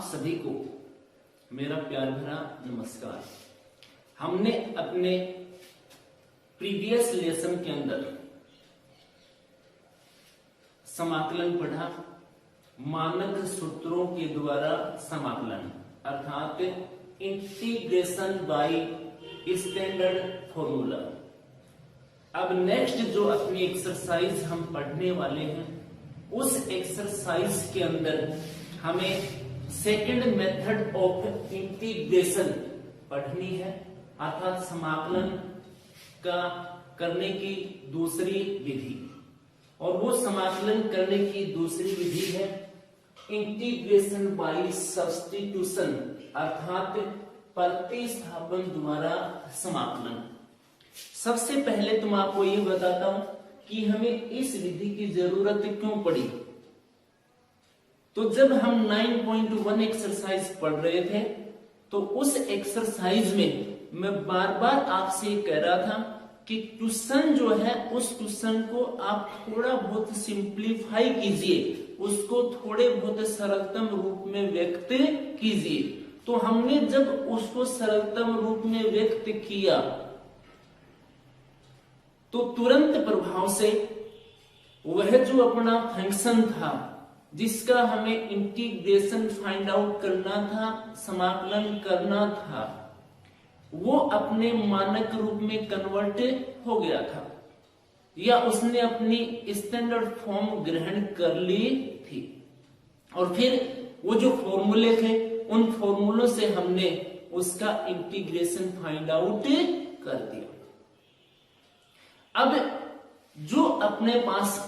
सभी को मेरा प्यार भरा नमस्कार। हमने अपने प्रीवियस लेसन के अंदर समाकलन पढ़ा, मानक सूत्रों के द्वारा समाकलन अर्थात इंटीग्रेशन बाय स्टैंडर्ड फॉर्मूला। अब नेक्स्ट जो अपनी एक्सरसाइज हम पढ़ने वाले हैं, उस एक्सरसाइज के अंदर हमें सेकंड मेथड ऑफ इंटीग्रेशन पढ़नी है, अर्थात समाकलन का करने की दूसरी विधि। और वो समाकलन करने की दूसरी विधि है इंटीग्रेशन बाय सब्स्टिट्यूशन अर्थात प्रतिस्थापन द्वारा समाकलन। सबसे पहले तो मैं आपको ये बताता हूं कि हमें इस विधि की जरूरत क्यों पड़ी। तो जब हम 9.1 एक्सरसाइज पढ़ रहे थे तो उस एक्सरसाइज में मैं बार बार आपसे कह रहा था कि क्वेश्चन जो है उस क्वेश्चन को आप थोड़ा बहुत सिंप्लीफाई कीजिए, उसको थोड़े बहुत सरलतम रूप में व्यक्त कीजिए। तो हमने जब उसको सरलतम रूप में व्यक्त किया तो तुरंत प्रभाव से वह जो अपना फंक्शन था जिसका हमें इंटीग्रेशन फाइंड आउट करना था, समाकलन करना था, वो अपने मानक रूप में कन्वर्ट हो गया था या उसने अपनी स्टैंडर्ड फॉर्म ग्रहण कर ली थी। और फिर वो जो फॉर्मूले थे उन फॉर्मूलों से हमने उसका इंटीग्रेशन फाइंड आउट कर दिया। अब जो अपने पास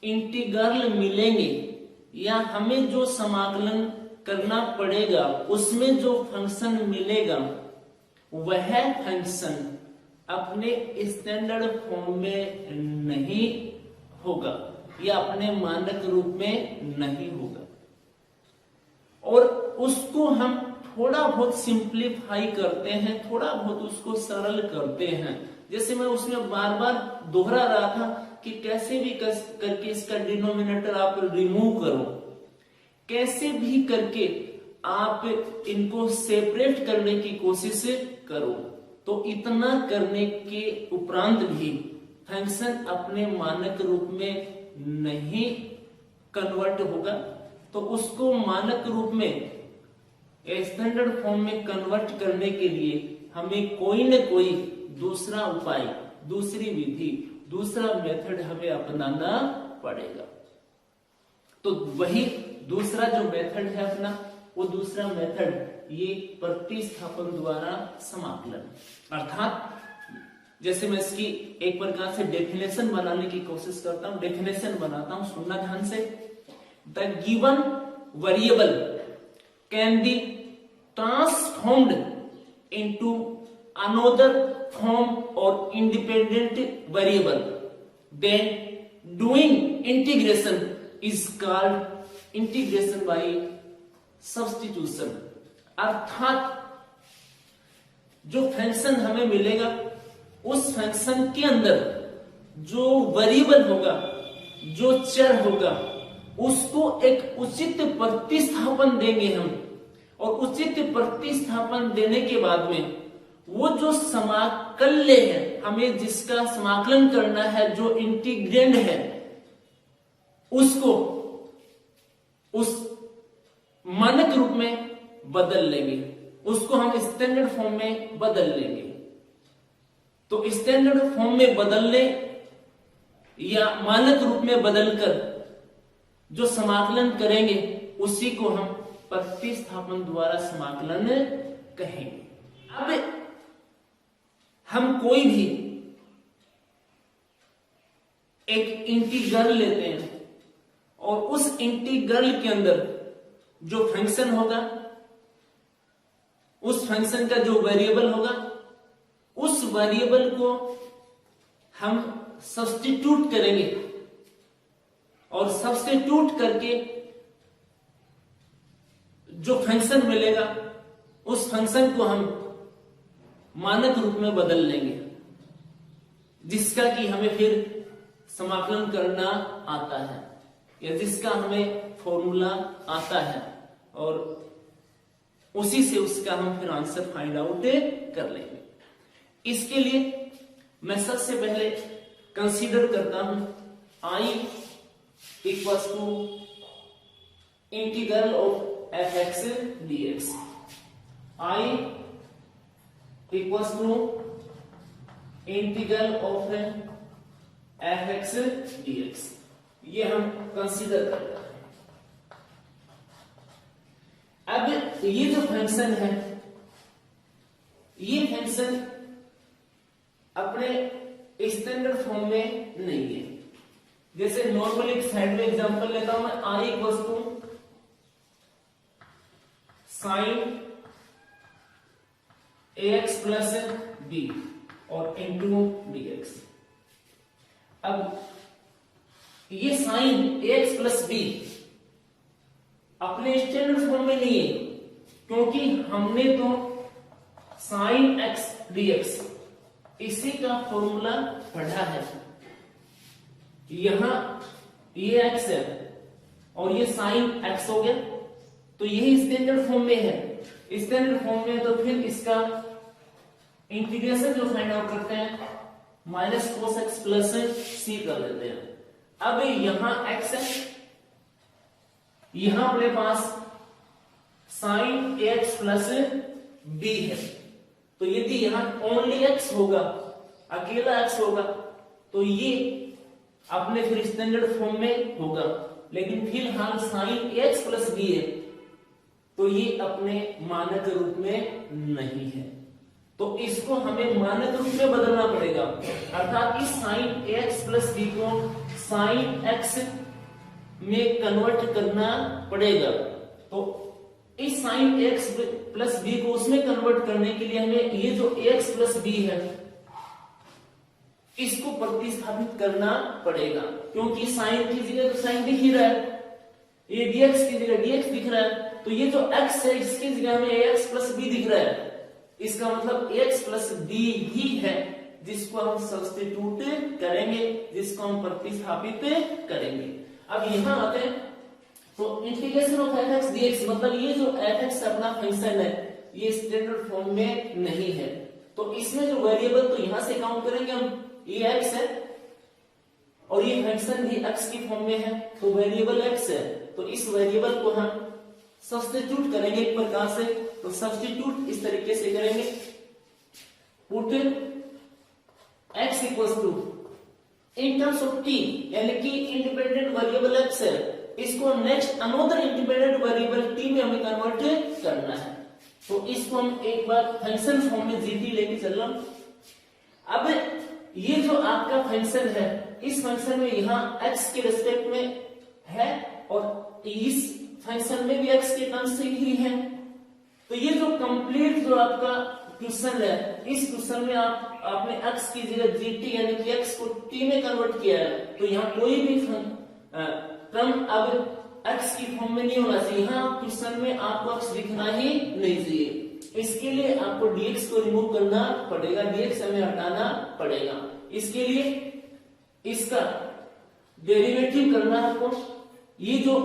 इंटीग्रल मिलेंगे या हमें जो समाकलन करना पड़ेगा उसमें जो फंक्शन मिलेगा वह फंक्शन अपने स्टैंडर्ड फॉर्म में नहीं होगा या अपने मानक रूप में नहीं होगा, और उसको हम थोड़ा बहुत सिंप्लीफाई करते हैं, थोड़ा बहुत उसको सरल करते हैं। जैसे मैं उसमें बार बार दोहरा रहा था कि कैसे भी करके इसका डिनोमिनेटर आप रिमूव करो, कैसे भी करके आप इनको सेपरेट करने की कोशिश करो। तो इतना करने के उपरांत भी फंक्शन अपने मानक रूप में नहीं कन्वर्ट होगा। तो उसको मानक रूप में स्टैंडर्ड फॉर्म में कन्वर्ट करने के लिए हमें कोई न कोई दूसरा उपाय, दूसरी विधि, दूसरा मेथड हमें अपनाना पड़ेगा। तो वही दूसरा जो मेथड है अपना, वो दूसरा मेथड ये प्रतिस्थापन द्वारा समाकलन, अर्थात जैसे मैं इसकी एक प्रकार से डेफिनेशन बनाने की कोशिश करता हूं, डेफिनेशन बनाता हूं, सुनना ध्यान से। The given variable can be transformed into another form or independent variable, then doing integration is called integration by substitution। अर्थात जो फंक्शन हमें मिलेगा उस फंक्शन के अंदर जो वेरिएबल होगा, जो चर होगा, उसको एक उचित प्रतिस्थापन देंगे हम, और उचित प्रतिस्थापन देने के बाद में वो जो समाकल्य है, हमें जिसका समाकलन करना है, जो इंटीग्रेंड है, उसको उस मानक रूप में बदल लेंगे, उसको हम स्टैंडर्ड फॉर्म में बदल लेंगे। तो स्टैंडर्ड फॉर्म में बदलने या मानक रूप में बदलकर जो समाकलन करेंगे उसी को हम प्रतिस्थापन द्वारा समाकलन कहेंगे। अब हम कोई भी एक इंटीग्रल लेते हैं और उस इंटीग्रल के अंदर जो फंक्शन होगा, उस फंक्शन का जो वेरिएबल होगा, उस वेरिएबल को हम सब्स्टिट्यूट करेंगे और सब्स्टिट्यूट करके जो फंक्शन मिलेगा उस फंक्शन को हम मानक रूप में बदल लेंगे, जिसका कि हमें फिर समाकलन करना आता है या जिसका हमें फॉर्मूला आता है। और उसी से उसका हम फिर आंसर फाइंड आउट कर लेंगे। इसके लिए मैं सबसे पहले कंसीडर करता हूं I equals to integral of f x d x. I equals to integral of f x d x, ये हम कंसीडर कर रहे हैं। अब ये जो फंक्शन है, ये फंक्शन अपने स्टैंडर्ड फॉर्म में नहीं है। जैसे नॉर्मली एक साइड में एग्जांपल लेता हूं मैं, I equals to sine A X plus B और इंटू डी एक्स। अब ये sine A X plus B अपने स्टैंडर्ड फॉर्म में नहीं है, क्योंकि हमने तो साइन एक्स डीएक्स इसी का फॉर्मूला पढ़ा है। यहां ये एक्स है और ये साइन एक्स हो गया, तो यही स्टैंडर्ड फॉर्म में है। स्टैंडर्ड फॉर्म में तो फिर इसका इंटीग्रेशन जो फाइंड आउट करते हैं माइनस कोस एक्स प्लस सी कर देते हैं। अब यहां एक्स है, यहां अपने पास साइन एक्स प्लस बी है, तो यदि यहां ओनली एक्स होगा, अकेला एक्स होगा, तो ये अपने फिर स्टैंडर्ड फॉर्म में होगा। लेकिन फिलहाल साइन एक्स प्लस बी है, तो ये अपने मानक रूप में नहीं है, तो इसको हमें मानक रूप में बदलना पड़ेगा। अर्थात इस साइन एक्स प्लस बी को साइन एक्स में कन्वर्ट करना पड़ेगा। तो इस साइन एक्स प्लस बी को उसमें कन्वर्ट करने के लिए हमें ये जो एक्स प्लस बी है इसको प्रतिस्थापित करना पड़ेगा, क्योंकि साइन की जगह तो साइन दिख ही रहा है, ये डीएक्स की जगह डीएक्स दिख रहा है, तो ये जो एक्स है इसकी जगह हमें एक्स प्लस बी दिख रहा है। इसका मतलब एक्स प्लस बी ही है जिसको हम सब्स्टिट्यूट करेंगे, जिसको हम प्रतिस्थापित करेंगे। अब यहां आते हैं, तो integration of f x dx मतलब ये जो एफ एक्स अपना फंक्शन है ये स्टैंडर्ड फॉर्म में नहीं है, तो इसमें जो वेरिएबल तो यहां से काउंट करेंगे हम, ये एक्स है और ये फंक्शन भी एक्स की फॉर्म में है, तो वेरिएबल एक्स है, तो इस वेरिएबल को हम सब्स्टिट्यूट करेंगे एक प्रकार से। तो सब्स्टिट्यूट इस तरीके से करेंगे, put x equals to in terms of t, यानी कि इंडिपेंडेंट वेरिएबल एक्स है, इसको next another independent variable t में हमें कन्वर्ट करना है। तो इसको हम एक बार फंक्शन फॉर्म में जीटी लेके चल रहा हूं। अब ये जो आपका फंक्शन है, इस फंक्शन में यहां एक्स के रिस्पेक्ट में है और इस फंक्शन में भी एक्स के टर्म्स से ही है, तो ये जो कंप्लीट जो आपका क्वेश्चन है, इस क्वेश्चन में आपने x की जगह gt यानी कि x को t में कन्वर्ट किया है, तो यहाँ कोई भी टर्म अब x की फॉर्म में नहीं होना चाहिए। यहाँ क्वेश्चन में आपको x दिखना ही नहीं चाहिए, इसके लिए आपको dx को रिमूव करना पड़ेगा, dx हमें हटाना पड़ेगा। इसके लिए इसका डेरिवेटिव करना है आपको, ये जो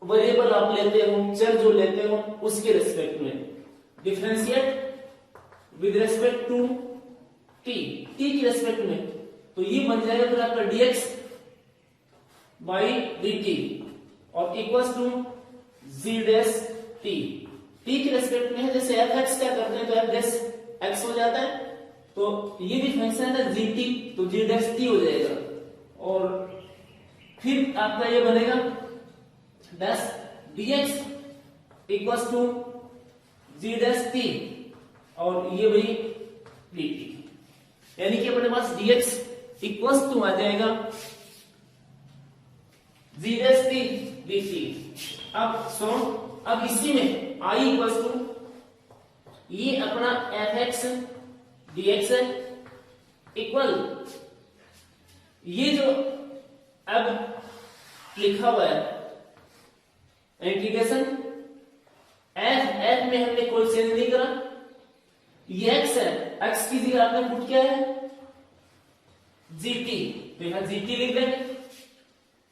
वेरिएबल आप लेते हो, चर जो लेते हो, उसके रिस्पेक्ट में differentiate with respect to t, t की रिस्पेक्ट में, तो ये बन जाएगा फिर आपका dx बाई dt और equals to g dash t, t की रिस्पेक्ट में है। जैसे fx क्या करते हैं तो f डैश x हो जाता है, तो ये भी फंक्शन है gt, तो g डैश t हो जाएगा और फिर आपका ये बनेगा dash dx equals to g dash t और ये वही dt, यानी कि अपने पास dx इक्वल्स टू आ जाएगा g डैश t dt। अब इसी में i इक्वल्स टू ये अपना fx dx है इक्वल ये जो अब लिखा हुआ है इंटीग्रेशन f में हमने कोई चेंज नहीं करा, ये x है, x की जगह आपने पुट किया है gt, तो यहां gt लिख देंगे।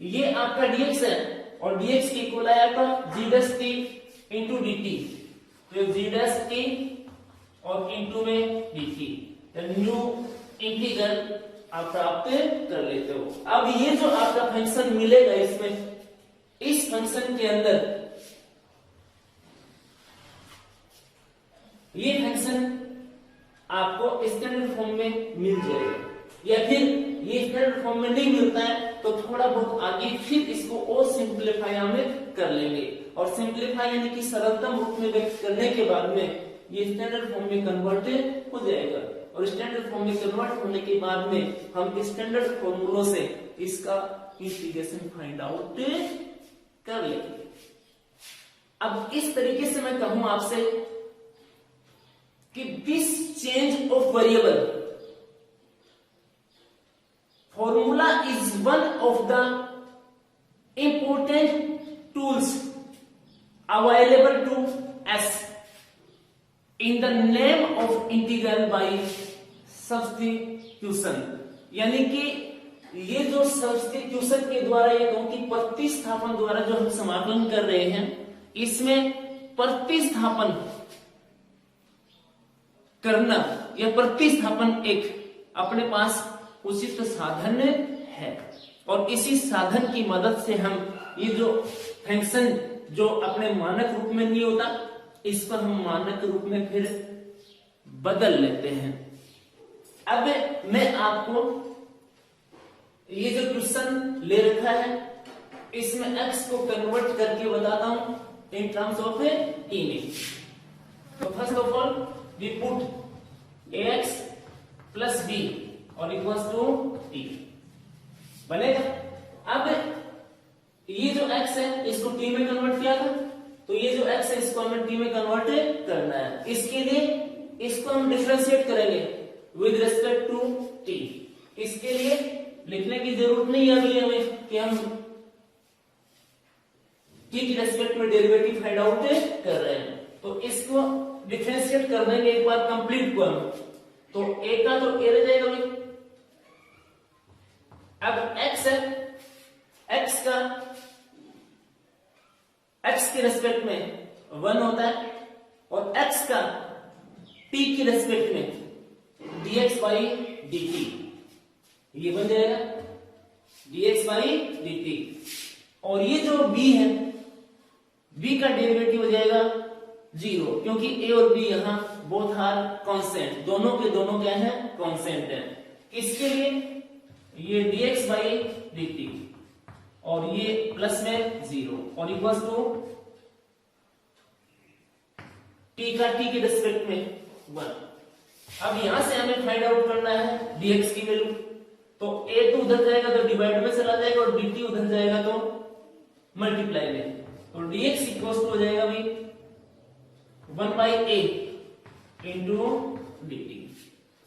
ये आपका dx है और dx की इक्वल है आपका g dash t into dt, तो जी डैश टी और इनटू में dt, न्यू इंटीग्रल आप प्राप्त कर लेते हो। अब ये जो आपका फंक्शन मिलेगा इसमें, इस फंक्शन के अंदर ये फंक्शन आपको स्टैंडर्ड फॉर्म में मिल जाएगा, या फिर ये स्टैंडर्ड फॉर्म में नहीं मिलता है तो थोड़ा बहुत आगे फिर इसको और सिंप्लीफाई हम कर लेंगे, और सिंप्लीफाई यानी कि सरलतम रूप में व्यक्त करने के बाद में ये स्टैंडर्ड फॉर्म में कन्वर्ट हो जाएगा, और स्टैंडर्ड फॉर्म में कन्वर्ट होने के बाद में हम स्टैंडर्ड फॉर्मूलों से इसका इंटीग्रेशन फाइंड आउट कर लेंगे। अब इस तरीके से मैं कहूं आपसे कि this change of variable formula is one of the important tools available to us in the name of integral by substitution। यानी कि ये जो सब्स्टिट्यूशन के द्वारा, ये कहूं कि प्रतिस्थापन द्वारा जो हम समाकलन कर रहे हैं, इसमें प्रतिस्थापन करना या प्रतिस्थापन एक अपने पास उचित साधन है, और इसी साधन की मदद से हम ये जो फंक्शन जो अपने मानक रूप में नहीं होता, इसको हम मानक रूप में फिर बदल लेते हैं। अब मैं आपको ये जो क्वेश्चन ले रखा है इसमें x को कन्वर्ट करके बताता हूं इन टर्म्स ऑफ इमेज। तो first of all we put ax plus b और इक्वल्स टू t बनेगा। अब ये जो x है इसको t में कन्वर्ट किया था, तो ये जो x है इसको हमें t में कन्वर्ट करना है। इसके लिए इसको हम डिफरेंशिएट करेंगे विद रिस्पेक्ट टू t। इसके लिए लिखने की जरूरत नहीं है अभी हमें कि हम t की रिस्पेक्ट में डेरिवेटिव फाइंड आउट कर रहे हैं, तो इसको डिफरेंशिएट कर देंगे एक बार कंप्लीट को हम। तो a का तो a रह जाएगा भाई। अब x है, x का x के रेस्पेक्ट में 1 होता है, और x का t की रेस्पेक्ट में dx by dt, ये बन जाएगा dx by dt। और ये जो b है, b का डेरिवेटिव हो जाएगा 0, क्योंकि a और b यहां बोथ आर कांस्टेंट, दोनों के दोनों क्या है, कांस्टेंट है। इसके लिए ये dx by dt और ये प्लस में 0 और इक्वल्स टू t का t के रिस्पेक्ट में 1। अब यहां से हमें फाइंड आउट करना है dx की वैल्यू, तो a तो उधर जाएगा तो डिवाइड में चला जाएगा, और dt उधर जाएगा तो मल्टीप्लाई में, तो dx इक्वल्स टू हो जाएगा भाई 1 by a इंटू dt।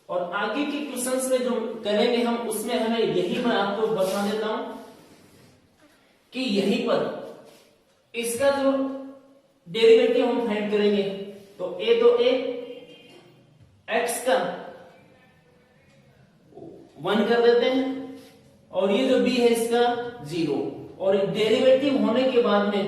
और आगे के क्वेश्चंस में जो करेंगे हम, उसमें हमें यही मैं आपको बता देता हूं कि यहीं पर इसका जो डेरिवेटिव हम फाइंड करेंगे, तो a x का 1 कर देते हैं, और ये जो b है इसका 0, और डेरिवेटिव होने के बाद में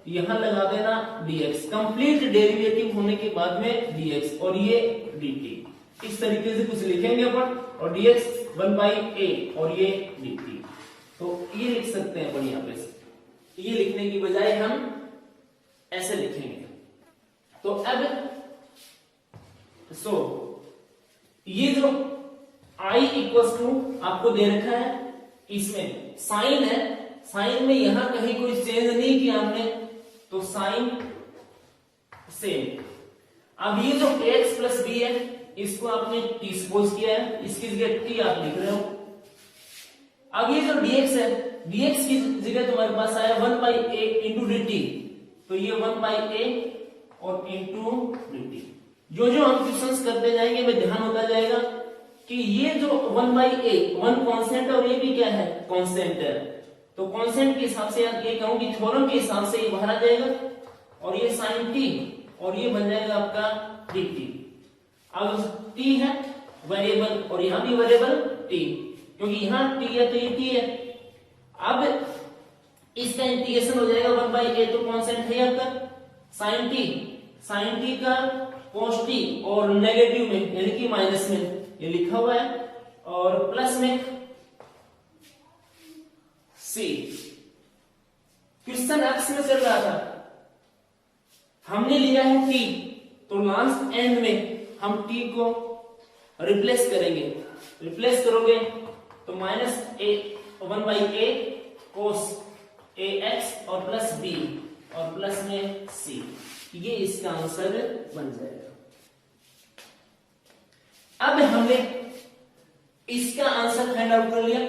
यहां लगा देना dx, कंप्लीट डेरिवेटिव होने के बाद में dx और ये dt। इस तरीके से कुछ लिखेंगे अपन, और dx 1 by a और ये dt। तो ये लिख सकते हैं अपन यहां पे, ये लिखने की बजाय हम ऐसे लिखेंगे। तो अब ये जो i इक्वल्स टू आपको दे रखा है, इसमें साइन है, साइन में यहां कहीं कोई चेंज नहीं किया हमने, तो साइन सेम। अब ये जो ax प्लस b है इसको आपने t सपोज किया है, इसकी जगह t आप लिख रहे हो। अब ये जो dx है, dx की जगह तुम्हारे पास आया 1 by a इंटू dt, तो ये 1 by a और इंटू dt। जो जो हम क्वेश्चंस करते जाएंगे में ध्यान होता जाएगा कि ये जो 1 by a 1 कांस्टेंट है और ये भी क्या है, कांस्टेंट है। तो कांस्टेंट के हिसाब से ये कहूं कि थ्योरम के हिसाब से ये बाहर आ जाएगा, और ये sin t और ये बन जाएगा आपका dt। अब t है वेरिएबल और यहां भी वेरिएबल t, क्योंकि यहां t है तो ये t है। अब इसका इंटीग्रेशन हो जाएगा 1 by a, तो कांस्टेंट है आपका sin t साइन टी का cos टी और नेगेटिव में यानी कि माइनस में ये लिखा हुआ है और प्लस में सी। क्वेश्चन एक्स में चल रहा था, हमने लिया है टी, तो लास्ट एंड में हम टी को रिप्लेस करेंगे। रिप्लेस करोगे तो माइनस ए 1/a cos ax और प्लस b और प्लस में c, ये इसका आंसर बन जाएगा। अब हमने इसका आंसर फाइंड आउट कर लिया,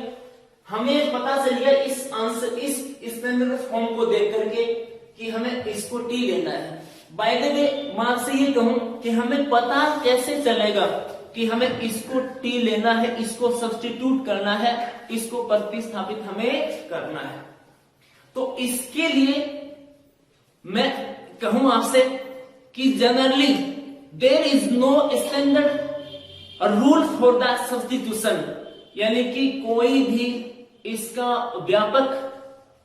हमें पता चल गया इस आंसर इस स्टैंडर्ड फॉर्म को देख करके कि हमें इसको टी लेना है। बाय द वे मैं आपसे ये कहूं कि हमें पता कैसे चलेगा कि हमें इसको टी लेना है, इसको सब्स्टिट्यूट करना है, इसको प्रतिस्थापित हमें करना है। तो इसके लिए मैं कहूं आपसे कि generally there is no standard rule for the substitution, यानी कि कोई भी इसका व्यापक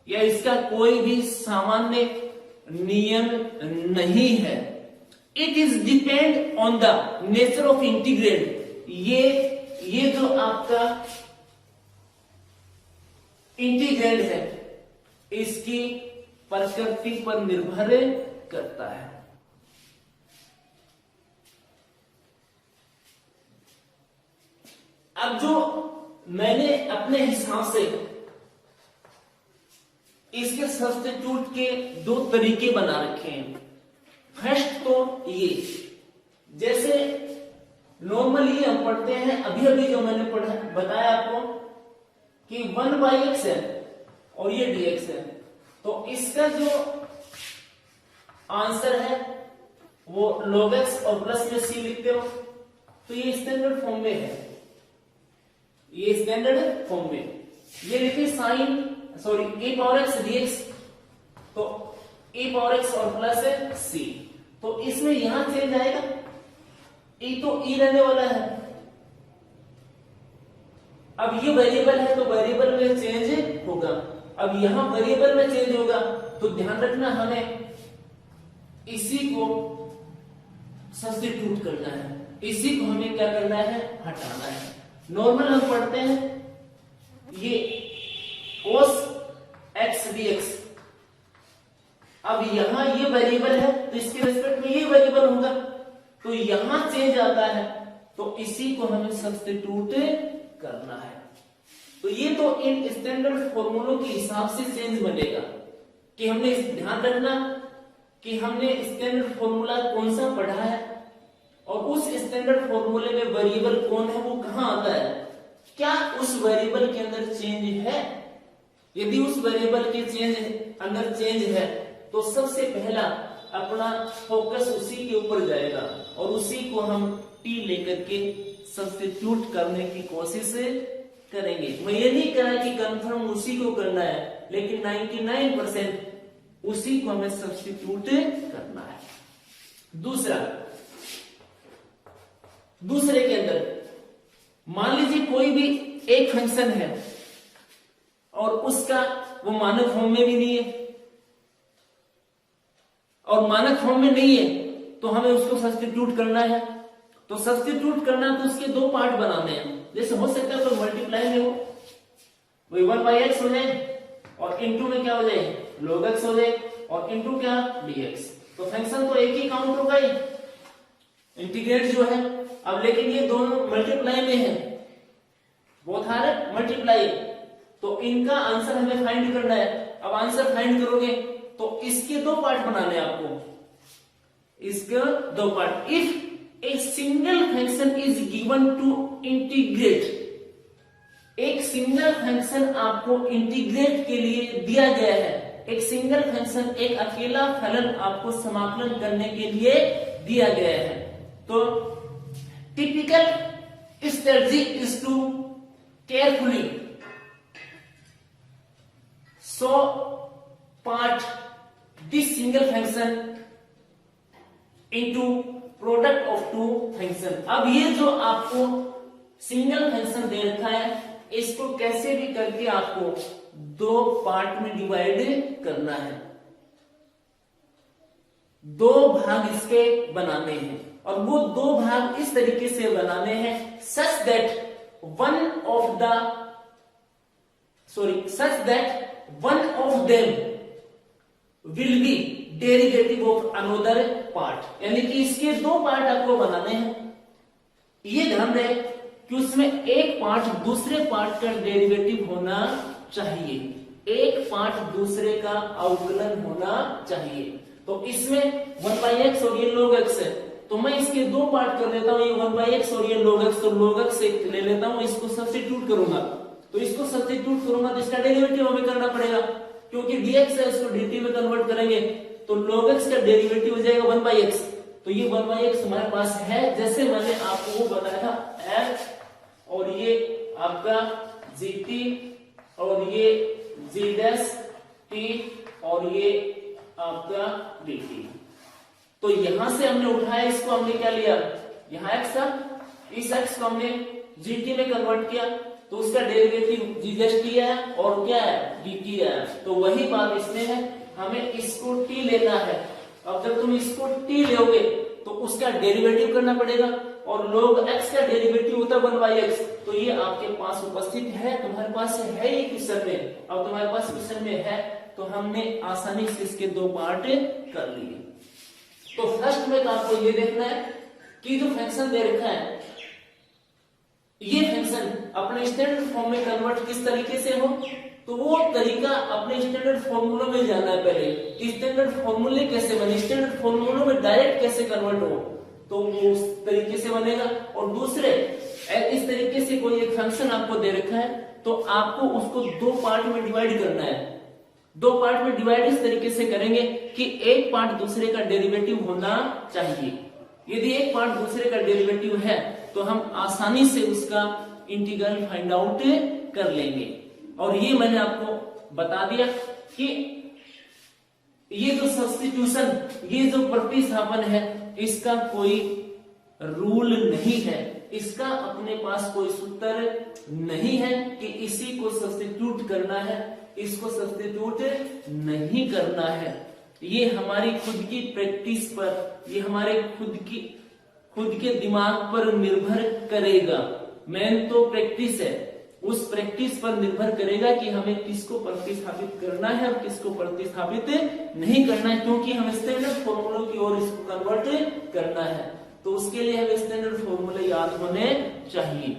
या इसका कोई भी सामान्य नियम नहीं है। It is depend on the nature of integrand. ये जो आपका इंटीग्रेंड है इसकी प्रकृति पर निर्भर करता है। अब जो मैंने अपने हिसाब से इसके सब्स्टिट्यूट के दो तरीके बना रखे हैं। फर्स्ट तो ये, जैसे नॉर्मली हम पढ़ते हैं, अभी अभी जो मैंने बताया आपको कि 1/x है और ये dx है, तो इसका जो आंसर है वो log x और प्लस में c लिखते हो, तो ये स्टैंडर्ड फॉर्म में है, ये स्टैंडर्ड फॉर्म में। ये लिखे sine e power x dx, तो e पावर x और प्लस है c, तो इसमें यहां चेंज आएगा, e तो e रहने वाला है। अब ये वेरिएबल है तो वेरिएबल में चेंज होगा, अब यहां वेरिएबल में चेंज होगा, तो ध्यान रखना हमें इसी को सब्स्टिट्यूट करना है, इसी को हमें क्या करना है, हटाना है। नॉर्मल हम पढ़ते हैं ये cos x dx, अब यहां ये वेरिएबल है तो इसके रिस्पेक्ट में ये वेरिएबल होगा, तो यहां चेंज आता है, तो इसी को हमें सब्स्टिट्यूट करना है। तो ये तो इन स्टैंडर्ड फॉर्मूलों के हिसाब से चेंज बनेगा कि हमने ध्यान रखना कि हमने स्टैंडर्ड फॉर्मूला कौन सा पढ़ा है और उस स्टैंडर्ड फॉर्मूले में वेरिएबल कौन है, वो कहां आता है, क्या उस वेरिएबल के अंदर चेंज है। यदि उस वेरिएबल के अंदर चेंज है तो सबसे पहला अपना फोकस उसी के ऊपर जाएगा और उसी को हम टी लेकर के सब्स्टिट्यूट करने की कोशिश करेंगे। मैं ये नहीं कह रहा कि कंफर्म उसी को करना है, लेकिन 99% उसी को हमें सब्स्टिट्यूट करना है। दूसरे के अंदर मान लीजिए कोई भी एक फंक्शन है और उसका वो मानक फॉर्म में भी नहीं है, और मानक फॉर्म में नहीं है तो हमें उसको सब्स्टिट्यूट करना है। तो सब्स्टिट्यूट करना तो उसके दो पार्ट बनाने हैं। जैसे हो सकता है तो मल्टीप्लाई में हो, वही 1/x हो जाए और इनटू में क्या हो जाए, log x हो जाए और इनटू क्या, dx। तो फंक्शन तो एक ही काउंट होगा ही, इंटीग्रेट जो है। अब लेकिन ये दोनों मल्टीप्लाई में है, बोथ आर मल्टीप्लाई, तो इनका आंसर हमें फाइंड करना है। अब आंसर फाइंड करोगे तो इसके दो पार्ट बनाने हैं आपको, इसके दो part. If a single function is given to integrate, एक सिंगल फंक्शन आपको इंटीग्रेट के लिए दिया गया है, एक सिंगल फंक्शन, एक अकेला फलन आपको समाकलन करने के लिए दिया गया है, तो typical strategy is to carefully separate this single function into product of two function. अब ये जो आपको सिंगल फंक्शन दे रखा है, इसको कैसे भी करके आपको दो पार्ट में डिवाइड करना है। दो भाग इसके बनाने हैं और वो दो भाग इस तरीके से बनाने हैं such that one of them will be derivative of another part, यानी कि इसके दो पार्ट आपको बनाने हैं। ये ध्यान रहे कि उसमें एक पार्ट दूसरे पार्ट का डेरिवेटिव होना चाहिए, एक पार्ट दूसरे का अवकलन होना चाहिए। तो इसमें 1/x और ये log x है, तो मैं इसके दो पार्ट कर लेता हूं, ये 1/x और ये log x, तो log x ले लेता हूं, इसको सब्स्टिट्यूट करूंगा, तो इसको सब्स्टिट्यूट करूंगा तो इसका डेरिवेटिव हमें करना पड़ेगा, क्योंकि dx है उसको dt में कन्वर्ट करेंगे तो log x का डेरिवेटिव हो जाएगा 1/x। तो ये 1/x हमारे पास है, जैसे मैंने आपको वो बताया था f और ये आपका gt और ये g डैश t और ये आपका dt। तो यहां से हमने उठाया, इसको हमने क्या लिया, यहां x था, इस x को हमने gt में कन्वर्ट किया तो उसका डेरिवेटिव g डैश t है और क्या है dt है। तो वही बात इसमें है, हमें इसको t लेना है। अब जब तुम इसको t लोगे तो उसका डेरिवेटिव करना पड़ेगा और log x का डेरिवेटिव होता है 1/x। तो ये आपके पास उपस्थित है, तुम्हारे पास है ये क्वेश्चन में। अब तुम्हारे पास क्वेश्चन में है तो हमने आसानी से इसके दो पार्ट कर लिए। तो फर्स्ट में तो आपको ये देखना है कि जो फंक्शन दे रखा है ये फंक्शन अपने स्टैंडर्ड फॉर्म में कन्वर्ट किस तरीके से हो, तो वो तरीका अपने स्टैंडर्ड फॉर्मूला में जाना है। पहले स्टैंडर्ड फॉर्मूले कैसे बने, स्टैंडर्ड फॉर्मूलों में डायरेक्ट कैसे कन्वर्ट हो, तो वो उस तरीके से बनेगा। और दूसरे इस तरीके से कोई एक फंक्शन आपको दे रखा है तो आपको उसको दो पार्ट में डिवाइड करना है। दो पार्ट में डिवाइड इस तरीके से करेंगे कि एक पार्ट दूसरे का डेरिवेटिव होना चाहिए। यदि एक पार्ट दूसरे का डेरिवेटिव है तो हम आसानी से उसका इंटीग्रल फाइंड आउट कर लेंगे। और ये मैंने आपको बता दिया कि ये जो सब्स्टिट्यूशन, ये जो प्रतिस्थापन है, इसका कोई रूल नहीं है, इसका अपने पास कोई सूत्र नहीं है कि इसी को सब्स्टिट्यूट करना है, इसको सब्स्टिट्यूट नहीं करना है। ये हमारी खुद की प्रैक्टिस पर, ये हमारे खुद के दिमाग पर निर्भर करेगा। मेन तो प्रैक्टिस है, उस प्रैक्टिस पर निर्भर करेगा कि हमें किसको प्रतिस्थापित करना है और किसको प्रतिस्थापित नहीं करना है, क्योंकि हमें स्टैंडर्ड फॉर्मूलों की ओर इसको कन्वर्ट करना है। तो उसके लिए हमें स्टैंडर्ड फॉर्मूले याद होने चाहिए।